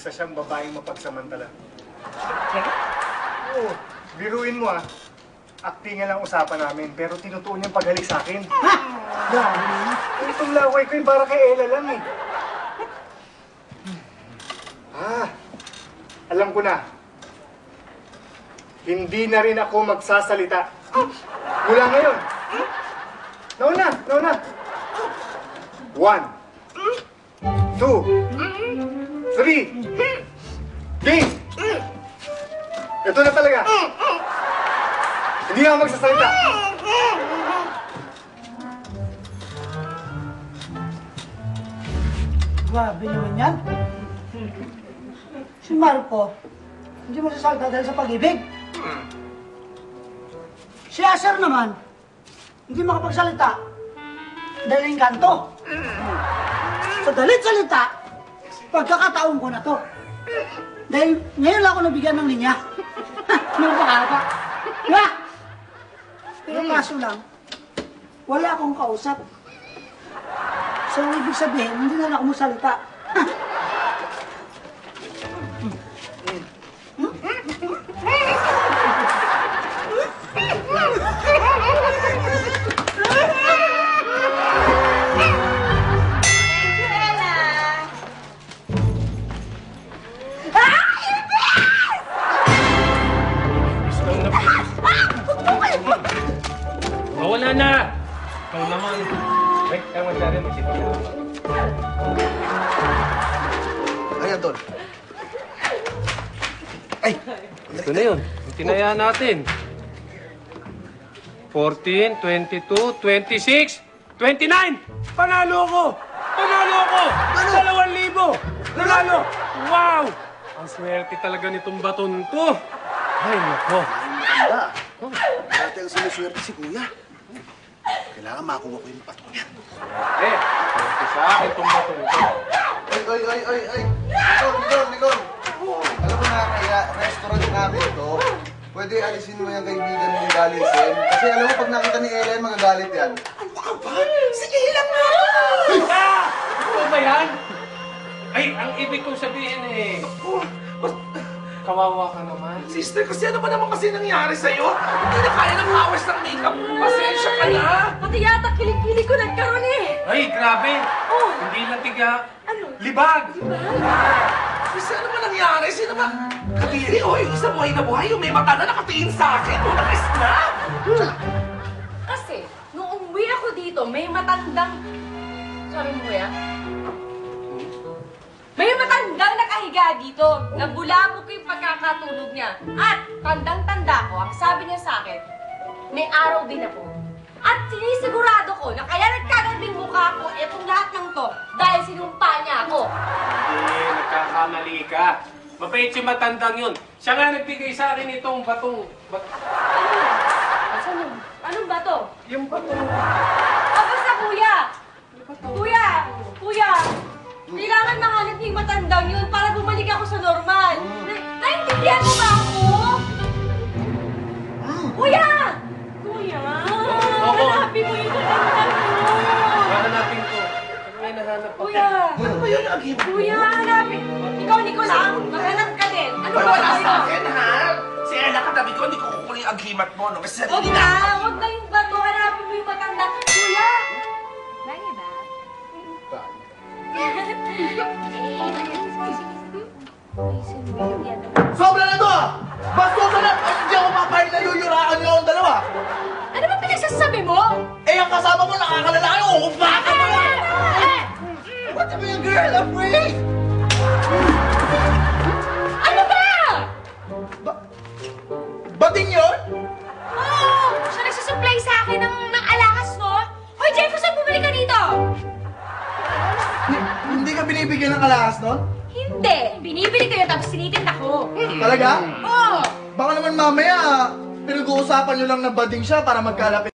isa siyang babaeng mapagsamantala. Oo, biruin mo Actingan lang usapan namin, pero tinutuon niyang paghalik sa akin. Ha? Grabe. Itong laway ko yung para kay Ella lang alam ko na. Hindi na rin ako magsasalita. Mula ngayon. Nauna. 1, 2, 3. Game! Ito na talaga. Hindi na ako magsasalita. Grabe naman yan. Si Marco, hindi mo sasalita dahil sa pag-ibig. Si Acer naman, hindi makapagsalita dahil yung kanto. Sa dalit salita, pagkakataon ko na to. Dahil ngayon lang ako nabigyan ng linya. Nung pakapa. Diba? Pero kaso lang, wala akong kausap. So, ibig sabihin, hindi na ako masalita. Wala na! Ikaw naman. Ay, kaya masyari, magsipag na naman. Ay, Anton. Ay! Ito na yun. Yung tinayaan natin. 14, 22, 26, 29! Panalo ko! Panalo ko! Ano? 2,000! Nanalo! Wow! Ang swerte talaga nitong baton to. Ay, nako. Dati ang sinuswerte si Kuya. Kailangan makuha ko yung pato niya. Swerte sa akin itong baton to. Ay! Nicole! Alam mo na, kaya restaurant namin ito. Pwede alisin mo yung kaibigan mong galisin. Kasi alam mo, pag nakita ni Ellen, magagalit yan. Ano ka ba? Sige, hilang nga! Ano ba yan? Ay, ang ibig kong sabihin kawawa ka naman. Sister, kasi ano ba naman kasi nangyari sa'yo? Hindi na kaya ng powers ng makeup mo. Pasensya ka na. Pati yata kilig-kilig ko nagkaroon Ay, grabe! Oh. Hindi lang tiga. Ano? Libag! Kasi ano ba nangyari? Sino ba? Kadiri, yung isa buhay na buhay. Yung may mata na nakatingin sa akin. Nakis na. Kasi, nung umuwi ako dito, may matandang... Sabi mo kuya? May matandang nakahiga dito. Nabulabog ko yung pagkakatulog niya. At, tandang-tanda ko, ang sabi niya sa akin, may araw din ako. At sinisigurado ko na kaya nagkaganding mukha ko etong lahat ng to dahil sinumpa niya ako. Hindi, nagkakamali ka. Mabait yung matandang yun. Siya nga nagbigay sa akin itong batong... Ano yan? Saan yun? Anong bato? Yung batong... Basta kuya! Kuya! Kailangan mahanap niyo yung matandang yun para bumalik ako sa normal. Naintindihan mo ba ako? Kuya! Hanapin mo yung matandang yun! Hahanapin ko. Ano may nahanap ako? Kuya! Ano ba yun? Agim? Kuya, hanapin! Ikaw, Nicolas, maghanap ka din. Ano Ay, ba wala kayo? sa akin, ha? Si Ella, katabi ko, hindi ko kukunin yung aghimat mo, no? Kasi Huwag sarili na! na. Huwag na yung bato. Hanapin mo yung matanda. Kuya! Sobra na to! Bastusan na! Hindi ako papayag na yuyuraan niyo akong dalawa! Ano ba pinagsasabi mo? Eh, ang kasama mo nakakalalaki ko kung bakit mo! What the hell, girl? I'm free! Ano ba? Bating yun? Oo! Siya nagsusupply sa akin ng alahas, no? Hoy, Jefferson, bumili ka dito! Hindi ka binibigyan ng kalahas nun? Hindi! Binibili ko yun tapos sinitinda ko. Talaga? Oo! Baka naman mamaya, pinag-uusapan nyo lang na bading siya para magkalapit